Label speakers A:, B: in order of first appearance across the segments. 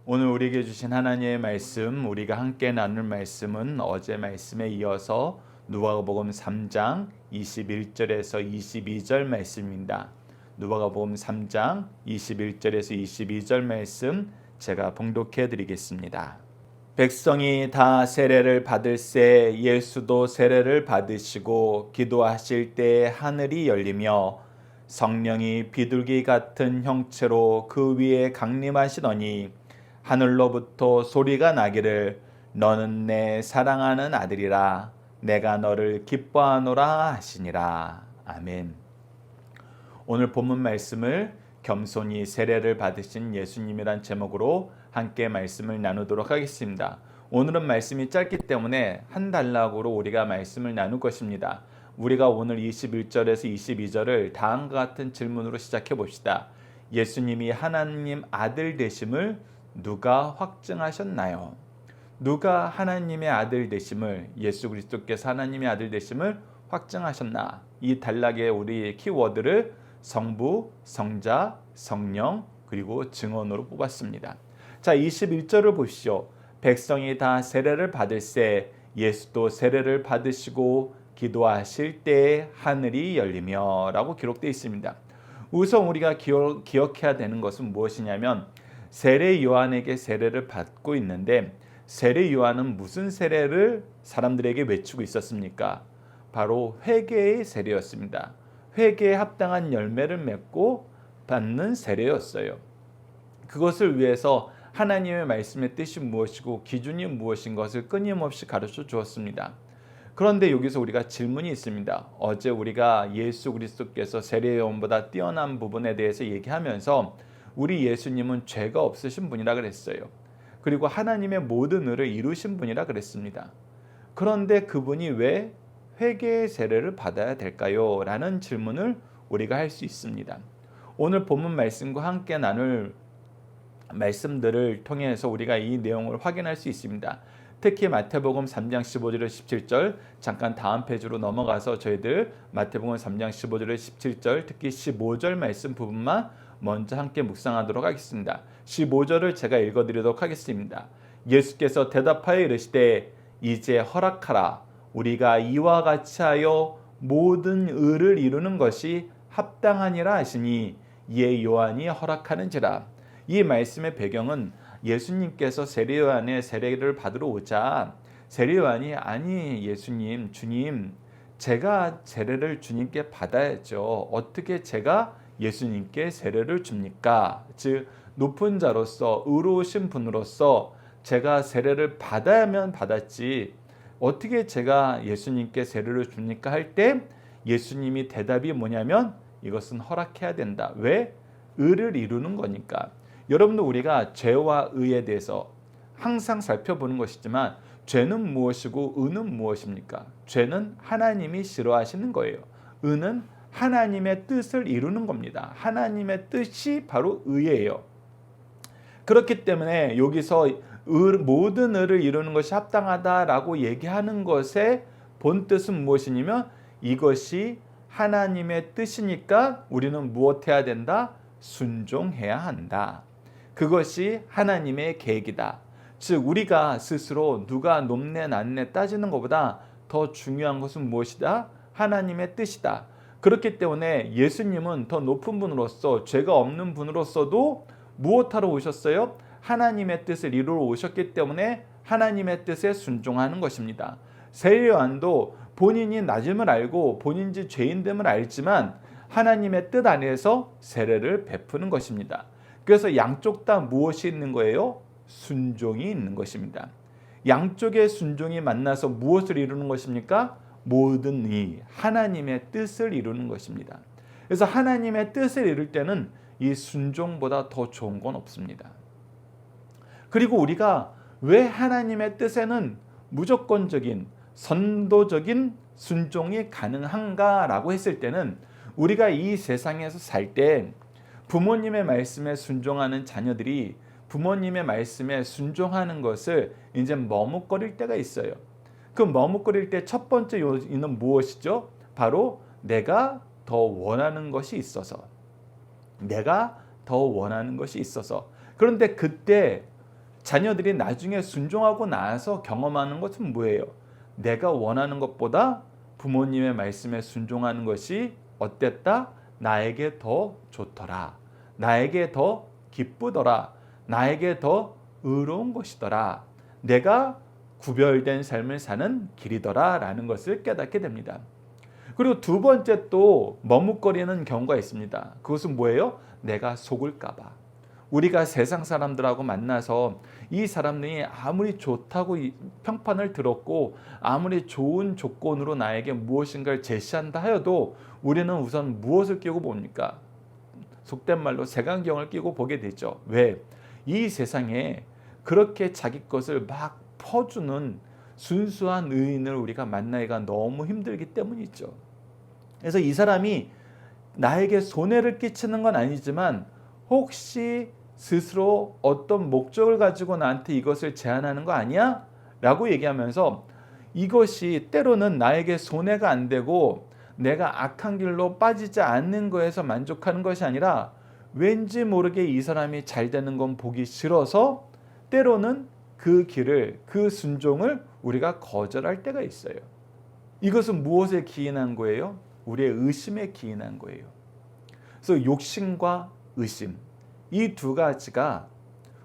A: 오늘 우리에게 주신 하나님의 말씀, 우리가 함께 나눌 말씀은 어제 말씀에 이어서 누가복음 3장 21절에서 22절 말씀입니다. 누가복음 3장 21절에서 22절 말씀 제가 봉독해 드리겠습니다. 백성이 다 세례를 받을새 예수도 세례를 받으시고 기도하실 때 하늘이 열리며 성령이 비둘기 같은 형체로 그 위에 강림하시더니 하늘로부터 소리가 나기를 너는 내 사랑하는 아들이라 내가 너를 기뻐하노라 하시니라. 아멘. 오늘 본문 말씀을 겸손히 세례를 받으신 예수님이란 제목으로 함께 말씀을 나누도록 하겠습니다. 오늘은 말씀이 짧기 때문에 한 단락으로 우리가 말씀을 나눌 것입니다. 우리가 오늘 21절에서 22절을 다음과 같은 질문으로 시작해 봅시다. 예수님이 하나님 아들 되심을 누가 확증하셨나요? 누가 하나님의 아들 되심을, 예수 그리스도께서 하나님의 아들 되심을 확증하셨나? 이 단락의 우리 키워드를 성부, 성자, 성령 그리고 증언으로 뽑았습니다. 자, 21절을 보시죠. 백성이 다 세례를 받을새 예수도 세례를 받으시고 기도하실 때 하늘이 열리며 라고 기록되어 있습니다. 우선 우리가 기억해야 되는 것은 무엇이냐면 세례 요한에게 세례를 받고 있는데 세례 요한은 무슨 세례를 사람들에게 외치고 있었습니까? 바로 회개의 세례였습니다. 회개에 합당한 열매를 맺고 받는 세례였어요. 그것을 위해서 하나님의 말씀의 뜻이 무엇이고 기준이 무엇인 것을 끊임없이 가르쳐 주었습니다. 그런데 여기서 우리가 질문이 있습니다. 어제 우리가 예수 그리스도께서 세례 요한보다 뛰어난 부분에 대해서 얘기하면서 우리 예수님은 죄가 없으신 분이라 그랬어요. 그리고 하나님의 모든 의를 이루신 분이라 그랬습니다. 그런데 그분이 왜 회개의 세례를 받아야 될까요? 라는 질문을 우리가 할 수 있습니다. 오늘 본문 말씀과 함께 나눌 말씀들을 통해서 우리가 이 내용을 확인할 수 있습니다. 특히 마태복음 3장 15절에서 17절 잠깐 다음 페이지로 넘어가서 저희들 마태복음 3장 15절에서 17절 특히 15절 말씀 부분만 먼저 함께 묵상하도록 하겠습니다. 15절을 제가 읽어드리도록 하겠습니다. 예수께서 대답하여 이르시되 이제 허락하라. 우리가 이와 같이 하여 모든 의를 이루는 것이 합당하니라 하시니 이에 요한이 허락하는지라. 이 말씀의 배경은 예수님께서 세례 요한의 세례를 받으러 오자 세례 요한이 아니 예수님 주님 제가 세례를 주님께 받아야죠. 어떻게 제가 예수님께 세례를 줍니까? 즉 높은 자로서 의로우신 분으로서 제가 세례를 받아야만 받았지 어떻게 제가 예수님께 세례를 줍니까? 할 때 예수님이 대답이 뭐냐면 이것은 허락해야 된다. 왜? 의를 이루는 거니까. 여러분들 우리가 죄와 의에 대해서 항상 살펴보는 것이지만 죄는 무엇이고 의는 무엇입니까? 죄는 하나님이 싫어하시는 거예요. 의는 하나님의 뜻을 이루는 겁니다. 하나님의 뜻이 바로 의예요. 그렇기 때문에 여기서 모든 의를 이루는 것이 합당하다라고 얘기하는 것의 본뜻은 무엇이냐면 이것이 하나님의 뜻이니까 우리는 무엇해야 된다? 순종해야 한다. 그것이 하나님의 계획이다. 즉 우리가 스스로 누가 높네 낮네 따지는 것보다 더 중요한 것은 무엇이다? 하나님의 뜻이다. 그렇기 때문에 예수님은 더 높은 분으로서 죄가 없는 분으로서도 무엇하러 오셨어요? 하나님의 뜻을 이루러 오셨기 때문에 하나님의 뜻에 순종하는 것입니다. 세례 요한도 본인이 낮음을 알고 본인이 죄인됨을 알지만 하나님의 뜻 안에서 세례를 베푸는 것입니다. 그래서 양쪽 다 무엇이 있는 거예요? 순종이 있는 것입니다. 양쪽의 순종이 만나서 무엇을 이루는 것입니까? 모든 이 하나님의 뜻을 이루는 것입니다. 그래서 하나님의 뜻을 이룰 때는 이 순종보다 더 좋은 건 없습니다. 그리고 우리가 왜 하나님의 뜻에는 무조건적인 선도적인 순종이 가능한가라고 했을 때는 우리가 이 세상에서 살 때 부모님의 말씀에 순종하는 자녀들이 부모님의 말씀에 순종하는 것을 이제 머뭇거릴 때가 있어요. 그 머뭇거릴 때 첫 번째 요인은 무엇이죠? 바로 내가 더 원하는 것이 있어서. 내가 더 원하는 것이 있어서. 그런데 그때 자녀들이 나중에 순종하고 나서 경험하는 것은 뭐예요? 내가 원하는 것보다 부모님의 말씀에 순종하는 것이 어땠다? 나에게 더 좋더라. 나에게 더 기쁘더라. 나에게 더 의로운 것이더라. 내가 구별된 삶을 사는 길이더라 라는 것을 깨닫게 됩니다. 그리고 두 번째 또 머뭇거리는 경우가 있습니다. 그것은 뭐예요? 내가 속을까 봐. 우리가 세상 사람들하고 만나서 이 사람들이 아무리 좋다고 평판을 들었고 아무리 좋은 조건으로 나에게 무엇인가를 제시한다 하여도 우리는 우선 무엇을 끼고 봅니까? 속된 말로 색안경을 끼고 보게 되죠. 왜? 이 세상에 그렇게 자기 것을 막 퍼주는 순수한 의인을 우리가 만나기가 너무 힘들기 때문이죠. 그래서 이 사람이 나에게 손해를 끼치는 건 아니지만 혹시 스스로 어떤 목적을 가지고 나한테 이것을 제안하는 거 아니야? 라고 얘기하면서 이것이 때로는 나에게 손해가 안 되고 내가 악한 길로 빠지지 않는 거에서 만족하는 것이 아니라 왠지 모르게 이 사람이 잘 되는 건 보기 싫어서 때로는 그 길을, 그 순종을 우리가 거절할 때가 있어요. 이것은 무엇에 기인한 거예요? 우리의 의심에 기인한 거예요. 그래서 욕심과 의심, 이 두 가지가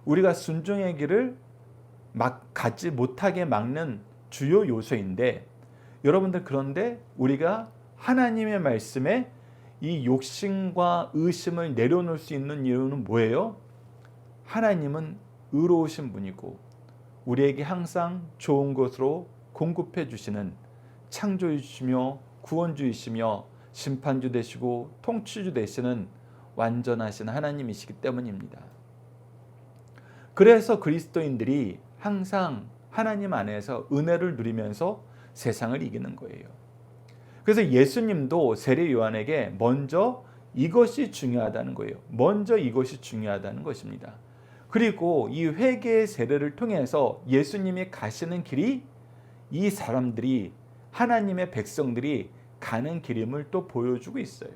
A: 우리가 순종의 길을 가지 못하게 막는 주요 요소인데, 여러분들 그런데 우리가 하나님의 말씀에 이 욕심과 의심을 내려놓을 수 있는 이유는 뭐예요? 하나님은 의로우신 분이고 우리에게 항상 좋은 것으로 공급해 주시는 창조주시며 구원주이시며 심판주 되시고 통치주 되시는 완전하신 하나님이시기 때문입니다. 그래서 그리스도인들이 항상 하나님 안에서 은혜를 누리면서 세상을 이기는 거예요. 그래서 예수님도 세례 요한에게 먼저 이것이 중요하다는 거예요. 먼저 이것이 중요하다는 것입니다. 그리고 이 회개의 세례를 통해서 예수님이 가시는 길이 이 사람들이, 하나님의 백성들이 가는 길임을 또 보여주고 있어요.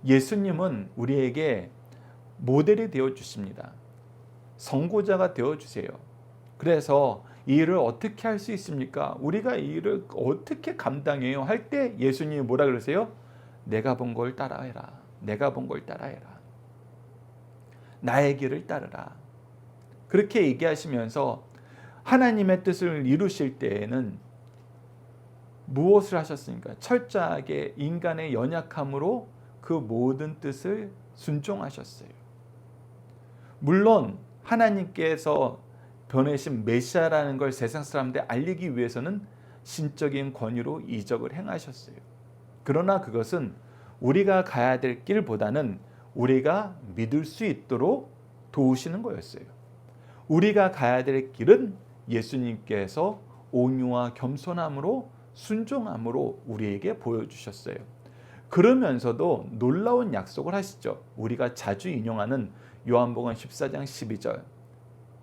A: 예수님은 우리에게 모델이 되어 주십니다. 선고자가 되어 주세요. 그래서 이 일을 어떻게 할 수 있습니까? 우리가 이 일을 어떻게 감당해요? 할 때 예수님이 뭐라 그러세요? 내가 본 걸 따라해라. 내가 본 걸 따라해라. 나의 길을 따르라. 그렇게 얘기하시면서 하나님의 뜻을 이루실 때에는 무엇을 하셨습니까? 철저하게 인간의 연약함으로 그 모든 뜻을 순종하셨어요. 물론 하나님께서 보내신 메시아라는 걸 세상 사람들에 알리기 위해서는 신적인 권위로 이적을 행하셨어요. 그러나 그것은 우리가 가야 될 길보다는 우리가 믿을 수 있도록 도우시는 거였어요. 우리가 가야 될 길은 예수님께서 온유와 겸손함으로 순종함으로 우리에게 보여주셨어요. 그러면서도 놀라운 약속을 하시죠. 우리가 자주 인용하는 요한복음 14장 12절,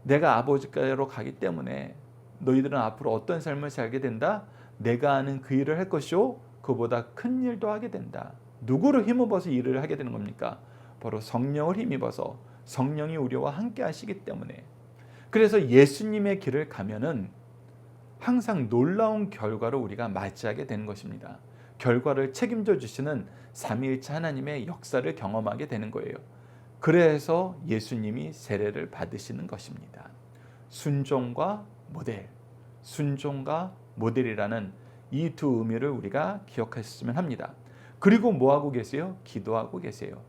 A: 내가 아버지께로 가기 때문에 너희들은 앞으로 어떤 삶을 살게 된다? 내가 하는 그 일을 할 것이요 그보다 큰 일도 하게 된다. 누구를 힘입어서 일을 하게 되는 겁니까? 바로 성령을 힘입어서 성령이 우리와 함께 하시기 때문에. 그래서 예수님의 길을 가면은 항상 놀라운 결과를 우리가 맞이하게 되는 것입니다. 결과를 책임져 주시는 삼위일체 하나님의 역사를 경험하게 되는 거예요. 그래서 예수님이 세례를 받으시는 것입니다. 순종과 모델, 순종과 모델이라는 이 두 의미를 우리가 기억하셨으면 합니다. 그리고 뭐하고 계세요? 기도하고 계세요.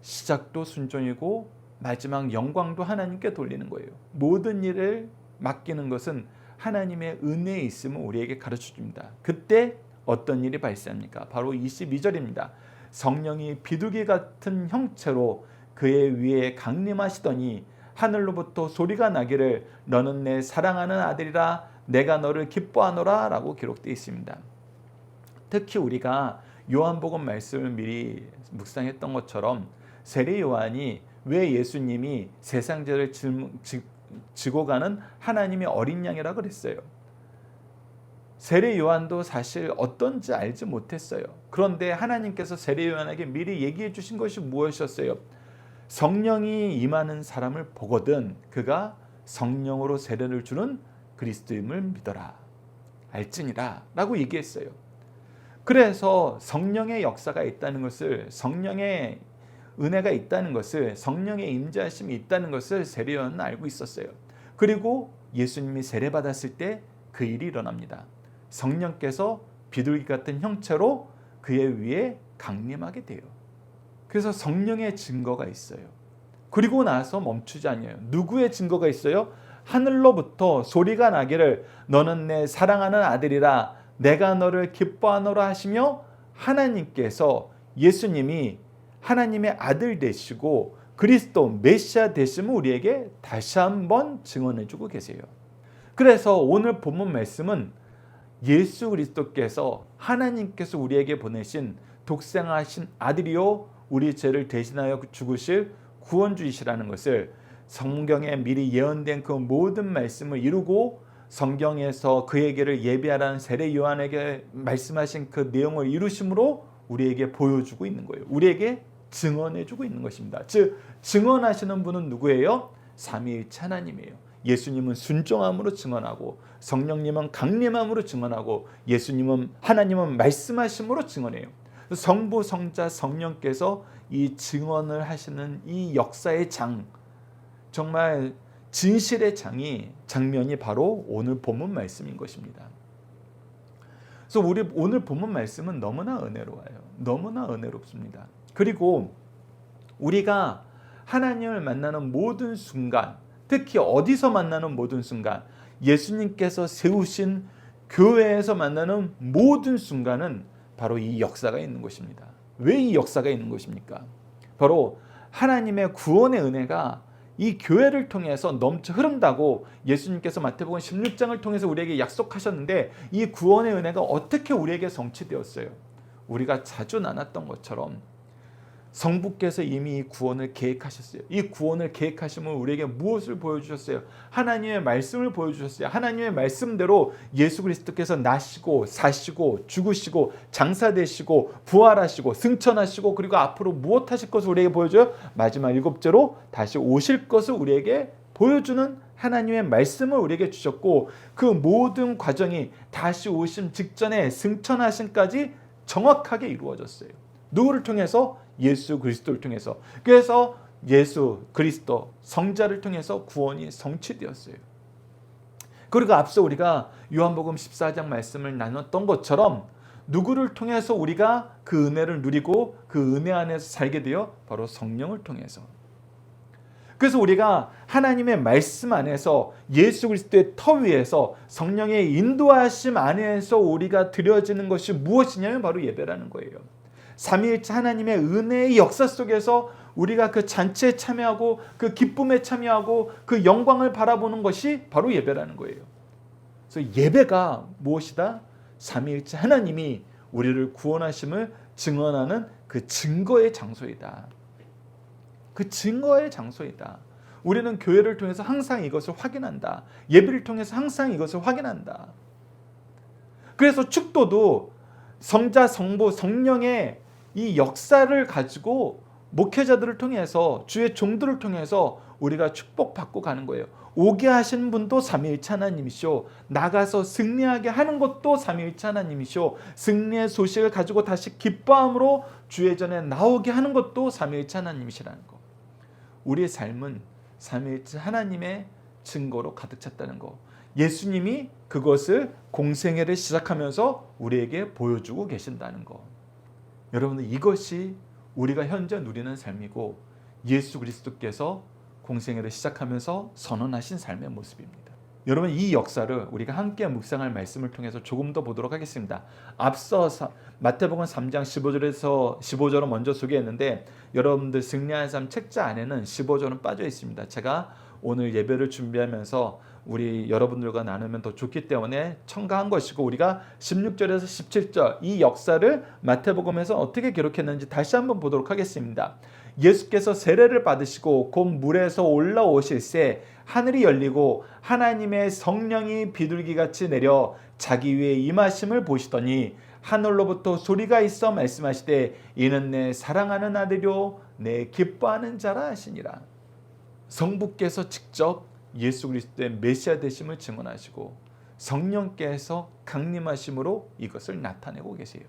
A: 시작도 순종이고 마지막 영광도 하나님께 돌리는 거예요. 모든 일을 맡기는 것은 하나님의 은혜에 있음을 우리에게 가르쳐 줍니다. 그때 어떤 일이 발생합니까? 바로 22절입니다. 성령이 비둘기 같은 형체로 그의 위에 강림하시더니 하늘로부터 소리가 나기를 너는 내 사랑하는 아들이라 내가 너를 기뻐하노라 라고 기록되어 있습니다. 특히 우리가 요한복음 말씀을 미리 묵상했던 것처럼 세례 요한이 왜 예수님이 세상 죄를 지고 가는 하나님의 어린 양이라고 그랬어요. 세례 요한도 사실 어떤지 알지 못했어요. 그런데 하나님께서 세례 요한에게 미리 얘기해 주신 것이 무엇이었어요? 성령이 임하는 사람을 보거든 그가 성령으로 세례를 주는 그리스도임을 믿어라. 알지니라 라고 얘기했어요. 그래서 성령의 역사가 있다는 것을, 성령의 은혜가 있다는 것을, 성령의 임재하심이 있다는 것을 세례요한은 알고 있었어요. 그리고 예수님이 세례받았을 때 그 일이 일어납니다. 성령께서 비둘기 같은 형체로 그의 위에 강림하게 돼요. 그래서 성령의 증거가 있어요. 그리고 나서 멈추지 않아요. 누구의 증거가 있어요? 하늘로부터 소리가 나기를 너는 내 사랑하는 아들이라 내가 너를 기뻐하노라 하시며, 하나님께서, 예수님이 하나님의 아들 되시고 그리스도 메시아 되심을 우리에게 다시 한번 증언해주고 계세요. 그래서 오늘 본문 말씀은 예수 그리스도께서, 하나님께서 우리에게 보내신 독생하신 아들이요 우리 죄를 대신하여 죽으실 구원주이시라는 것을, 성경에 미리 예언된 그 모든 말씀을 이루고 성경에서 그에게를 예비하라는 세례 요한에게 말씀하신 그 내용을 이루심으로 우리에게 보여주고 있는 거예요. 우리에게 증언해주고 있는 것입니다. 즉 증언하시는 분은 누구예요? 삼위일체 하나님이에요. 예수님은 순종함으로 증언하고, 성령님은 강림함으로 증언하고, 예수님은, 하나님은 말씀하심으로 증언해요. 성부, 성자, 성령께서 이 증언을 하시는 이 역사의 장, 정말 진실의 장면이 바로 오늘 본문 말씀인 것입니다. 그래서 우리 오늘 본문 말씀은 너무나 은혜로워요. 너무나 은혜롭습니다. 그리고 우리가 하나님을 만나는 모든 순간, 특히 어디서 만나는 모든 순간, 예수님께서 세우신 교회에서 만나는 모든 순간은 바로 이 역사가 있는 것입니다. 왜 이 역사가 있는 것입니까? 바로 하나님의 구원의 은혜가 이 교회를 통해서 넘쳐 흐른다고 예수님께서 마태복음 16장을 통해서 우리에게 약속하셨는데, 이 구원의 은혜가 어떻게 우리에게 성취되었어요? 우리가 자주 나눴던 것처럼 성부께서 이미 이 구원을 계획하셨어요. 이 구원을 계획하심은 우리에게 무엇을 보여주셨어요? 하나님의 말씀을 보여주셨어요. 하나님의 말씀대로 예수 그리스도께서 나시고 사시고 죽으시고 장사되시고 부활하시고 승천하시고, 그리고 앞으로 무엇 하실 것을 우리에게 보여줘요? 마지막 7제로 다시 오실 것을 우리에게 보여주는 하나님의 말씀을 우리에게 주셨고, 그 모든 과정이 다시 오심 직전에 승천하심까지 정확하게 이루어졌어요. 누구를 통해서? 예수 그리스도를 통해서. 그래서 예수 그리스도 성자를 통해서 구원이 성취되었어요. 그리고 앞서 우리가 요한복음 14장 말씀을 나눴던 것처럼 누구를 통해서 우리가 그 은혜를 누리고 그 은혜 안에서 살게 되어? 바로 성령을 통해서. 그래서 우리가 하나님의 말씀 안에서, 예수 그리스도의 터 위에서, 성령의 인도하심 안에서 우리가 드려지는 것이 무엇이냐면 바로 예배라는 거예요. 삼위일체 하나님의 은혜의 역사 속에서 우리가 그 잔치에 참여하고 그 기쁨에 참여하고 그 영광을 바라보는 것이 바로 예배라는 거예요. 그래서 예배가 무엇이다? 삼위일체 하나님이 우리를 구원하심을 증언하는 그 증거의 장소이다. 그 증거의 장소이다. 우리는 교회를 통해서 항상 이것을 확인한다. 예배를 통해서 항상 이것을 확인한다. 그래서 축도도 성자, 성부, 성령의 이 역사를 가지고 목회자들을 통해서, 주의 종들을 통해서 우리가 축복받고 가는 거예요. 오게 하신 분도 삼위일체 하나님이시오. 나가서 승리하게 하는 것도 삼위일체 하나님이시오. 승리의 소식을 가지고 다시 기뻐함으로 주의 전에 나오게 하는 것도 삼위일체 하나님이시라는 거. 우리의 삶은 삼위일체 하나님의 증거로 가득 찼다는 거. 예수님이 그것을 공생애를 시작하면서 우리에게 보여주고 계신다는 거. 여러분들, 이것이 우리가 현재 누리는 삶이고 예수 그리스도께서 공생애를 시작하면서 선언하신 삶의 모습입니다. 여러분, 이 역사를 우리가 함께 묵상할 말씀을 통해서 조금 더 보도록 하겠습니다. 앞서 마태복음 3장 15절을 먼저 소개했는데, 여러분들 승리하는 삶 책자 안에는 15절은 빠져 있습니다. 제가 오늘 예배를 준비하면서 우리 여러분들과 나누면 더 좋기 때문에 첨가한 것이고, 우리가 16절에서 17절 이 역사를 마태복음에서 어떻게 기록했는지 다시 한번 보도록 하겠습니다. 예수께서 세례를 받으시고 곧 물에서 올라오실새 하늘이 열리고 하나님의 성령이 비둘기같이 내려 자기 위에 임하심을 보시더니 하늘로부터 소리가 있어 말씀하시되 이는 내 사랑하는 아들이요 내 기뻐하는 자라 하시니라. 성부께서 직접 예수 그리스도의 메시아 되심을 증언하시고 성령께서 강림하심으로 이것을 나타내고 계세요.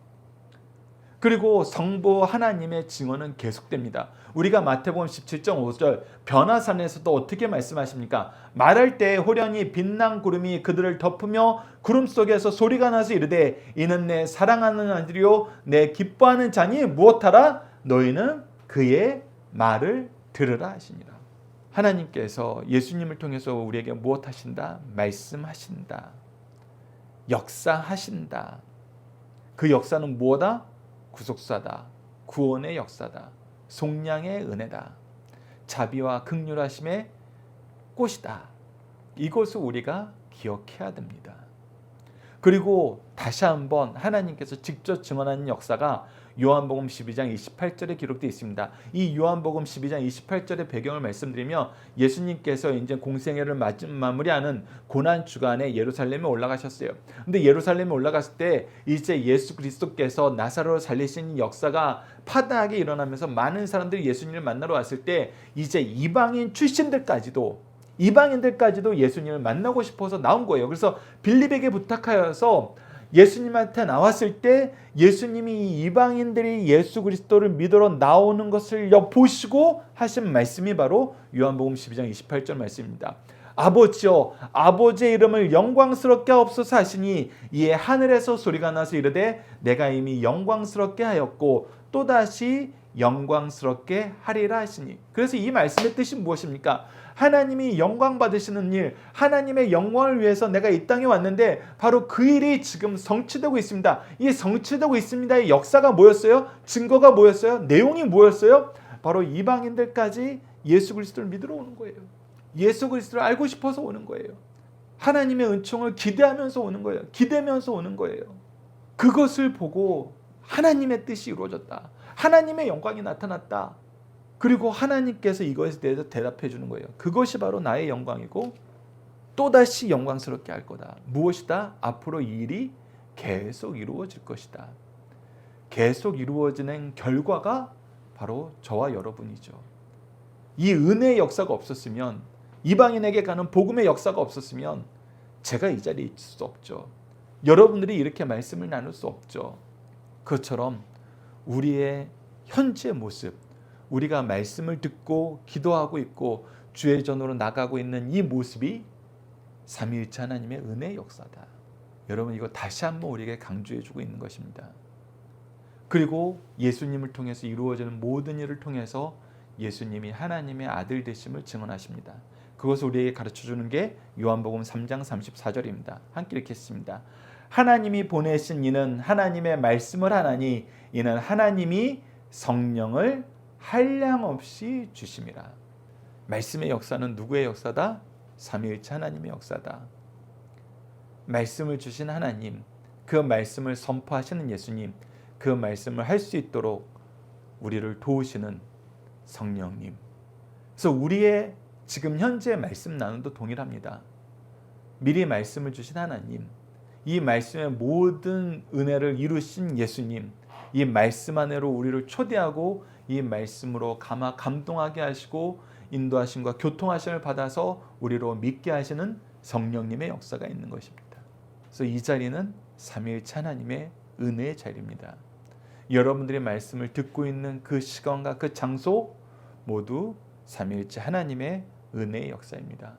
A: 그리고 성부 하나님의 증언은 계속됩니다. 우리가 마태복음 17장 5절 변화산에서도 어떻게 말씀하십니까? 말할 때 호련히 빛난 구름이 그들을 덮으며 구름 속에서 소리가 나서 이르되 이는 내 사랑하는 아들이요 내 기뻐하는 자니 무엇하라? 너희는 그의 말을 들으라 하시니라. 하나님께서 예수님을 통해서 우리에게 무엇 하신다? 말씀하신다. 역사하신다. 그 역사는 무엇이다? 구속사다. 구원의 역사다. 속량의 은혜다. 자비와 긍휼하심의 꽃이다. 이것을 우리가 기억해야 됩니다. 그리고 다시 한번 하나님께서 직접 증언하는 역사가 요한복음 12장 28절에 기록되어 있습니다. 이 요한복음 12장 28절의 배경을 말씀드리면 예수님께서 이제 공생애를 마무리하는 고난 주간에 예루살렘에 올라가셨어요. 근데 예루살렘에 올라갔을 때 이제 예수 그리스도께서 나사로를 살리신 역사가 파다하게 일어나면서 많은 사람들이 예수님을 만나러 왔을 때 이제 이방인 출신들까지도 예수님을 만나고 싶어서 나온 거예요. 그래서 빌립에게 부탁하여서 예수님한테 나왔을 때 예수님이 이방인들이 예수 그리스도를 믿으러 나오는 것을 보시고 하신 말씀이 바로 요한복음 12장 28절 말씀입니다. 아버지여 아버지의 이름을 영광스럽게 하옵소서 하시니 이에 하늘에서 소리가 나서 이르되 내가 이미 영광스럽게 하였고 또다시 영광스럽게 하리라 하시니. 그래서 이 말씀의 뜻이 무엇입니까? 하나님이 영광 받으시는 일, 하나님의 영광을 위해서 내가 이 땅에 왔는데 바로 그 일이 지금 성취되고 있습니다. 이 성취되고 있습니다의 역사가 뭐였어요? 증거가 뭐였어요? 내용이 뭐였어요? 바로 이방인들까지 예수 그리스도를 믿으러 오는 거예요. 예수 그리스도를 알고 싶어서 오는 거예요. 하나님의 은총을 기대하면서 오는 거예요. 기대면서 오는 거예요. 그것을 보고 하나님의 뜻이 이루어졌다. 하나님의 영광이 나타났다. 그리고 하나님께서 이것에 대해서 대답해 주는 거예요. 그것이 바로 나의 영광이고 또다시 영광스럽게 할 거다. 무엇이다? 앞으로 이 일이 계속 이루어질 것이다. 계속 이루어지는 결과가 바로 저와 여러분이죠. 이 은혜의 역사가 없었으면, 이방인에게 가는 복음의 역사가 없었으면 제가 이 자리에 있을 수 없죠. 여러분들이 이렇게 말씀을 나눌 수 없죠. 그것처럼 우리의 현재 모습, 우리가 말씀을 듣고 기도하고 있고 주의 전으로 나가고 있는 이 모습이 삼위일체 하나님의 은혜의 역사다. 여러분, 이거 다시 한번 우리에게 강조해주고 있는 것입니다. 그리고 예수님을 통해서 이루어지는 모든 일을 통해서 예수님이 하나님의 아들 되심을 증언하십니다. 그것을 우리에게 가르쳐주는 게 요한복음 3장 34절입니다. 함께 읽겠습니다. 하나님이 보내신 이는 하나님의 말씀을 하나니 이는 하나님이 성령을 한량없이 주심이라. 말씀의 역사는 누구의 역사다? 삼위일체 하나님의 역사다. 말씀을 주신 하나님, 그 말씀을 선포하시는 예수님, 그 말씀을 할 수 있도록 우리를 도우시는 성령님. 그래서 우리의 지금 현재 말씀 나눔도 동일합니다. 미리 말씀을 주신 하나님, 이 말씀의 모든 은혜를 이루신 예수님, 이 말씀 안으로 우리를 초대하고 이 말씀으로 감동하게 하시고 인도하심과 교통하심을 받아서 우리로 믿게 하시는 성령님의 역사가 있는 것입니다. 그래서 이 자리는 삼위일체 하나님의 은혜의 자리입니다. 여러분들의 말씀을 듣고 있는 그 시간과 그 장소 모두 삼위일체 하나님의 은혜의 역사입니다.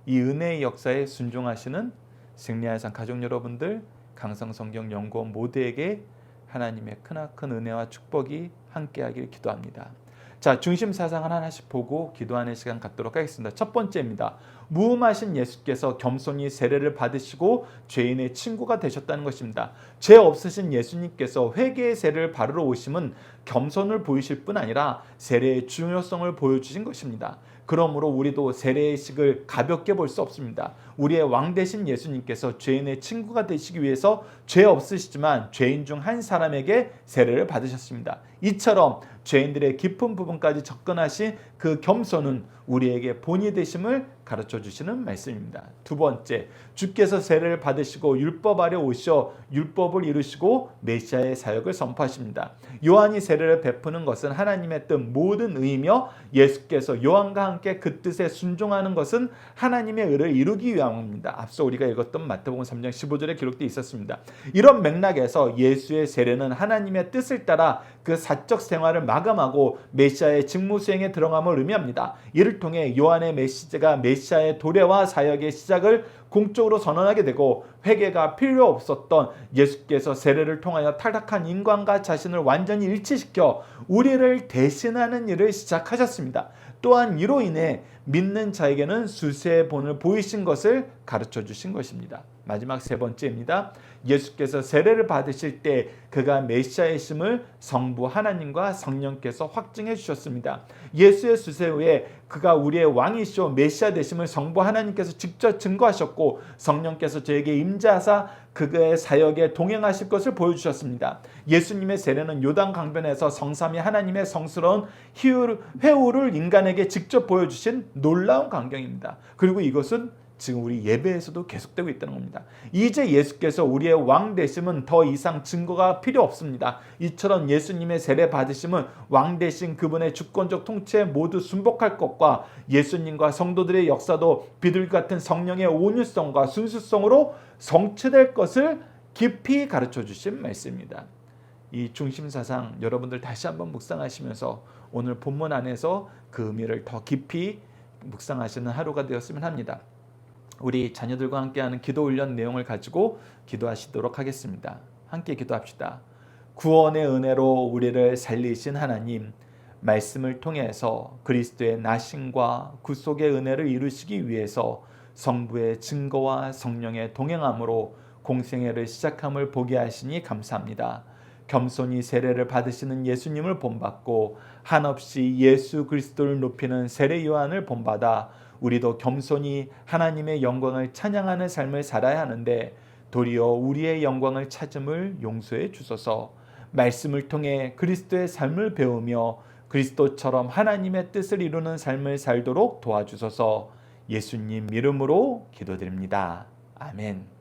A: 이 은혜의 역사에 순종하시는 승리하산 가족 여러분들, 강성성경연구원 모두에게 하나님의 크나큰 은혜와 축복이 함께하길 기도합니다. 자, 중심 사상을 하나씩 보고 기도하는 시간 갖도록 하겠습니다. 첫 번째입니다. 무음하신 예수께서 겸손히 세례를 받으시고 죄인의 친구가 되셨다는 것입니다. 죄 없으신 예수님께서 회개의 세례를 바르러 오심은 겸손을 보이실 뿐 아니라 세례의 중요성을 보여주신 것입니다. 그러므로 우리도 세례의식을 가볍게 볼 수 없습니다. 우리의 왕 되신 예수님께서 죄인의 친구가 되시기 위해서 죄 없으시지만 죄인 중 한 사람에게 세례를 받으셨습니다. 이처럼 죄인들의 깊은 부분까지 접근하신 그 겸손은 우리에게 본이 되심을 가르쳐 주시는 말씀입니다. 두 번째, 주께서 세례를 받으시고 율법 아래 오셔 율법을 이루시고 메시아의 사역을 선포하십니다. 요한이 세례를 베푸는 것은 하나님의 뜻 모든 의이며 예수께서 요한과 함께 그 뜻에 순종하는 것은 하나님의 의를 이루기 위함입니다. 앞서 우리가 읽었던 마태복음 3장 15절에 기록되어 있었습니다. 이런 맥락에서 예수의 세례는 하나님의 뜻을 따라 그 사적 생활을 마감하고 메시아의 직무 수행에 들어감을 의미합니다. 이를 통해 요한의 메시지가 메시아의 도래와 사역의 시작을 공적으로 선언하게 되고 회개가 필요 없었던 예수께서 세례를 통하여 타락한 인간과 자신을 완전히 일치시켜 우리를 대신하는 일을 시작하셨습니다. 또한 이로 인해 믿는 자에게는 수세의 본을 보이신 것을 가르쳐 주신 것입니다. 마지막 세 번째입니다. 예수께서 세례를 받으실 때 그가 메시아이심을 성부 하나님과 성령께서 확증해 주셨습니다. 예수의 수세 후에 그가 우리의 왕이시오 메시아 되심을 성부 하나님께서 직접 증거하셨고 성령께서 저에게 임재하사 그의 사역에 동행하실 것을 보여주셨습니다. 예수님의 세례는 요단 강변에서 성삼위 하나님의 성스러운 회후를 인간에게 직접 보여주신 놀라운 광경입니다. 그리고 이것은 지금 우리 예배에서도 계속되고 있다는 겁니다. 이제 예수께서 우리의 왕 되심은 더 이상 증거가 필요 없습니다. 이처럼 예수님의 세례 받으심은 왕 되신 그분의 주권적 통치에 모두 순복할 것과 예수님과 성도들의 역사도 비둘기 같은 성령의 온유성과 순수성으로 성취될 것을 깊이 가르쳐 주신 말씀입니다. 이 중심사상 여러분들 다시 한번 묵상하시면서 오늘 본문 안에서 그 의미를 더 깊이 묵상하시는 하루가 되었으면 합니다. 우리 자녀들과 함께하는 기도 훈련 내용을 가지고 기도하시도록 하겠습니다. 함께 기도합시다. 구원의 은혜로 우리를 살리신 하나님, 말씀을 통해서 그리스도의 나심과 구속의 은혜를 이루시기 위해서 성부의 증거와 성령의 동행함으로 공생애를 시작함을 보게 하시니 감사합니다. 겸손히 세례를 받으시는 예수님을 본받고 한없이 예수 그리스도를 높이는 세례 요한을 본받아 우리도 겸손히 하나님의 영광을 찬양하는 삶을 살아야 하는데 도리어 우리의 영광을 찾음을 용서해 주소서. 말씀을 통해 그리스도의 삶을 배우며 그리스도처럼 하나님의 뜻을 이루는 삶을 살도록 도와주소서. 예수님 이름으로 기도드립니다. 아멘.